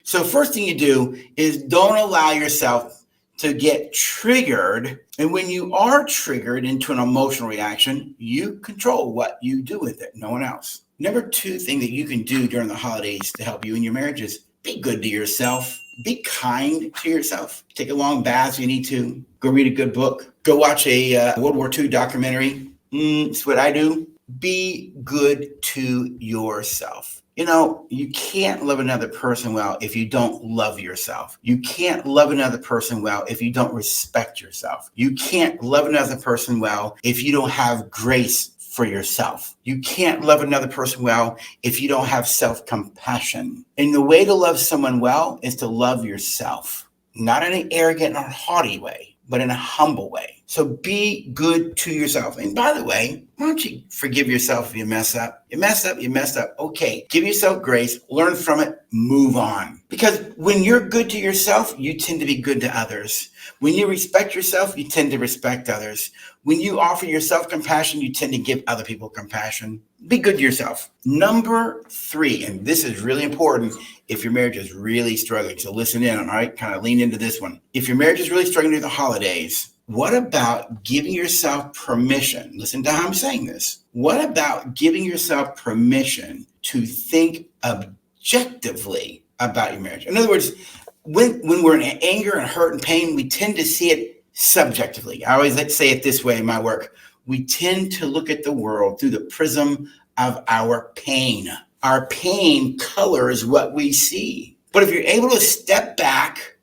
So first thing you do is don't allow yourself to get triggered. And when you are triggered into an emotional reaction, you control what you do with it, no one else. Number 2 thing that you can do during the holidays to help you in your marriage is be good to yourself. Be kind to yourself. Take a long bath if you need to. Go read a good book. Go watch a World War II documentary. It's what I do. Be good to yourself. You can't love another person well if you don't love yourself. You can't love another person well if you don't respect yourself. You can't love another person well if you don't have grace for yourself. You can't love another person well if you don't have self-compassion. And the way to love someone well is to love yourself, not in an arrogant or haughty way, but in a humble way. So be good to yourself. And by the way, why don't you forgive yourself if you mess up? You messed up. Okay, give yourself grace, learn from it, move on. Because when you're good to yourself, you tend to be good to others. When you respect yourself, you tend to respect others. When you offer yourself compassion, you tend to give other people compassion. Be good to yourself. Number 3, and this is really important if your marriage is really struggling. So listen in, all right? Kind of lean into this one. If your marriage is really struggling through the holidays, what about giving yourself permission? Listen to how I'm saying this. What about giving yourself permission to think objectively about your marriage? In other words, when we're in anger and hurt and pain, we tend to see it subjectively. I always like to say it this way in my work. We tend to look at the world through the prism of our pain. Our pain colors what we see. But if you're able to step back,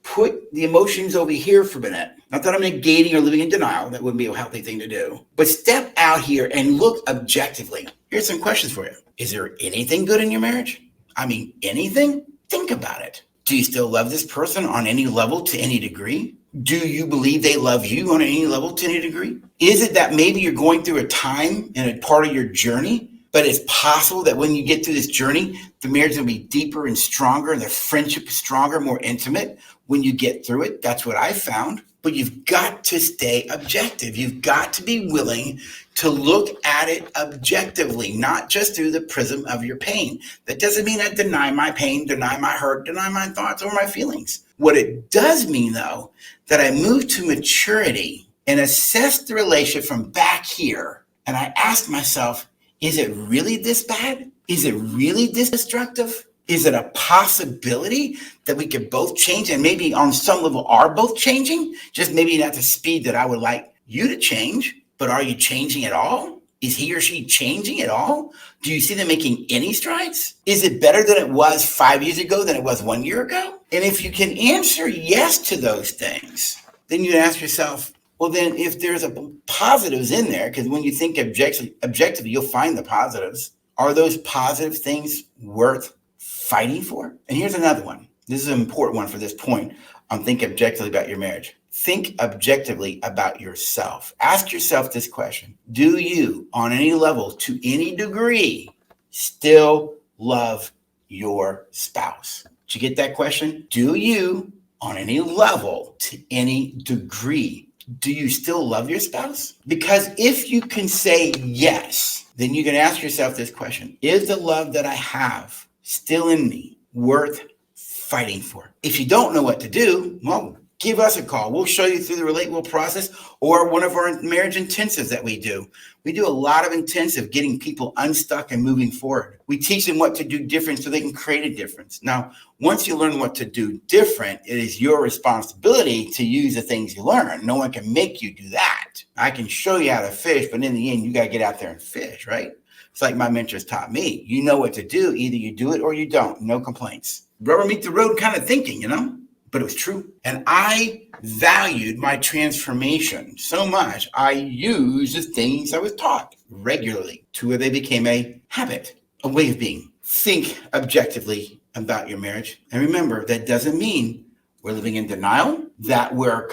put the emotions over here for a minute. Not that I'm negating or living in denial. That wouldn't be a healthy thing to do. But step out here and look objectively. Here's some questions for you. Is there anything good in your marriage? I mean, anything? Think about it. Do you still love this person on any level to any degree? Do you believe they love you on any level to any degree? Is it that maybe you're going through a time and a part of your journey, but it's possible that when you get through this journey, the marriage will be deeper and stronger, and the friendship is stronger, more intimate when you get through it? That's what I found. But you've got to stay objective. You've got to be willing to look at it objectively, not just through the prism of your pain. That doesn't mean I deny my pain, deny my hurt, deny my thoughts or my feelings. What it does mean, though, that I move to maturity and assess the relationship from back here. And I ask myself, is it really this bad? Is it really this destructive? Is it a possibility that we could both change and maybe on some level are both changing? Just maybe not the speed that I would like you to change, but are you changing at all? Is he or she changing at all? Do you see them making any strides? Is it better than it was 5 years ago than it was 1 year ago? And if you can answer yes to those things, then you ask yourself, well, then if there's a positives in there, because when you think objectively, you'll find the positives. Are those positive things worth fighting for? And here's another one. This is an important one for this point on think objectively about your marriage. Think objectively about yourself. Ask yourself this question. Do you, on any level, to any degree, still love your spouse? Did you get that question? Do you, on any level, to any degree, do you still love your spouse? Because if you can say yes, then you can ask yourself this question. Is the love that I have still in me worth fighting for? If you don't know what to do, well, give us a call. We'll show you through the Relatable process or one of our marriage intensives that we do. We do a lot of intensive getting people unstuck and moving forward. We teach them what to do different so they can create a difference. Now, once you learn what to do different, it is your responsibility to use the things you learn. No one can make you do that. I can show you how to fish, but in the end, you got to get out there and fish, right? It's like my mentors taught me. You know what to do. Either you do it or you don't. No complaints. Rubber meet the road kind of thinking, but it was true. And I valued my transformation so much, I used the things I was taught regularly to where they became a habit, a way of being. Think objectively about your marriage. And remember, that doesn't mean we're living in denial, that we're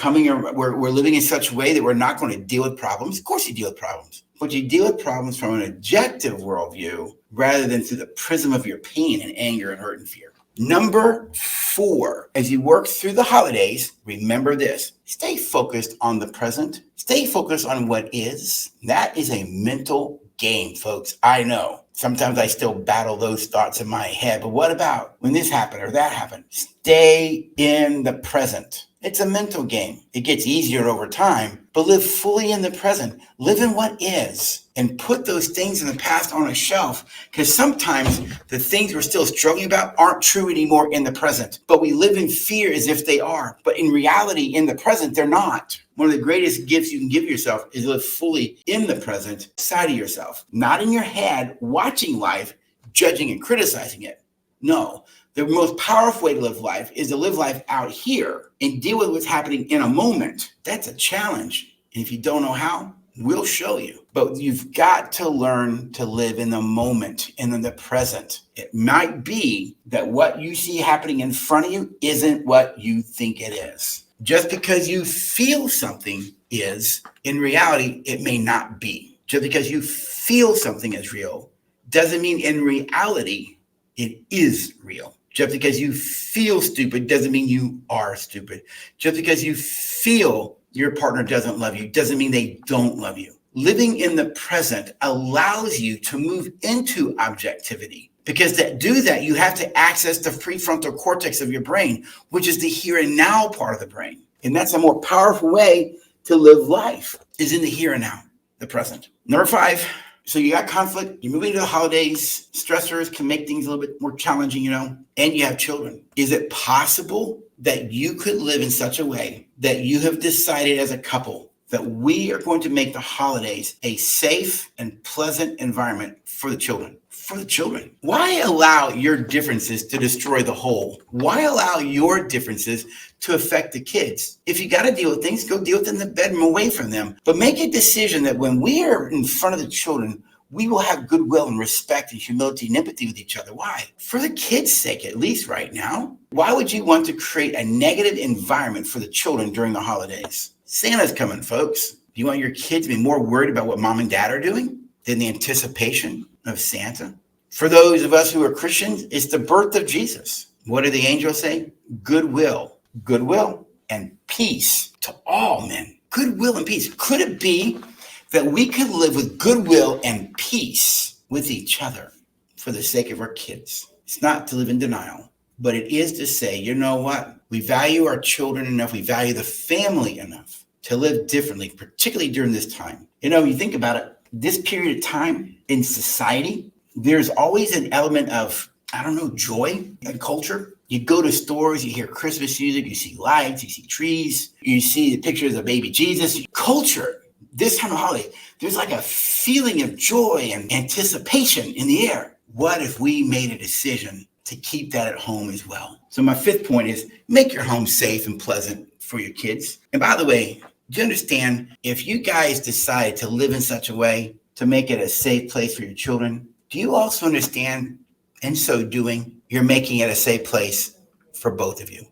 living in such a way that we're not going to deal with problems. Of course you deal with problems, but you deal with problems from an objective worldview rather than through the prism of your pain and anger and hurt and fear. Number 4, as you work through the holidays, remember this. Stay focused on the present. Stay focused on what is. That is a mental game, folks. I know. Sometimes I still battle those thoughts in my head. But what about when this happened or that happened? Stay in the present. It's a mental game. It gets easier over time, but live fully in the present. Live in what is and put those things in the past on a shelf, because sometimes the things we're still struggling about aren't true anymore in the present, but we live in fear as if they are. But in reality, in the present, they're not. One of the greatest gifts you can give yourself is live fully in the present side of yourself, not in your head, watching life, judging and criticizing it. No, the most powerful way to live life is to live life out here and deal with what's happening in a moment. That's a challenge. And if you don't know how, we'll show you. But you've got to learn to live in the moment and in the present. It might be that what you see happening in front of you isn't what you think it is. Just because you feel something is, in reality, it may not be. Just because you feel something is real doesn't mean in reality it is real. Just because you feel stupid doesn't mean you are stupid. Just because you feel your partner doesn't love you doesn't mean they don't love you. Living in the present allows you to move into objectivity, because to do that, you have to access the prefrontal cortex of your brain, which is the here and now part of the brain. And that's a more powerful way to live life, is in the here and now, the present. Number 5. So you got conflict, you're moving to the holidays, stressors can make things a little bit more challenging, and you have children. Is it possible that you could live in such a way that you have decided as a couple that we are going to make the holidays a safe and pleasant environment for the children? For the children. Why allow your differences to destroy the whole? Why allow your differences to affect the kids? If you got to deal with things, go deal with them in the bedroom away from them. But make a decision that when we are in front of the children, we will have goodwill and respect and humility and empathy with each other. Why? For the kids' sake, at least right now. Why would you want to create a negative environment for the children during the holidays? Santa's coming, folks. Do you want your kids to be more worried about what mom and dad are doing than the anticipation of Santa? For those of us who are Christians, it's the birth of Jesus. What do the angels say? Goodwill, and peace to all men. Goodwill and peace. Could it be that we could live with goodwill and peace with each other for the sake of our kids? It's not to live in denial, but it is to say, you know what? We value our children enough. We value the family enough to live differently, particularly during this time. You think about it, this period of time in society, there's always an element of, joy and culture. You go to stores, you hear Christmas music, you see lights, you see trees, you see the pictures of baby Jesus. Culture, this time of holiday, there's like a feeling of joy and anticipation in the air. What if we made a decision to keep that at home as well? So my 5th point is make your home safe and pleasant for your kids. And by the way, do you understand, if you guys decide to live in such a way to make it a safe place for your children, do you also understand, in so doing, you're making it a safe place for both of you?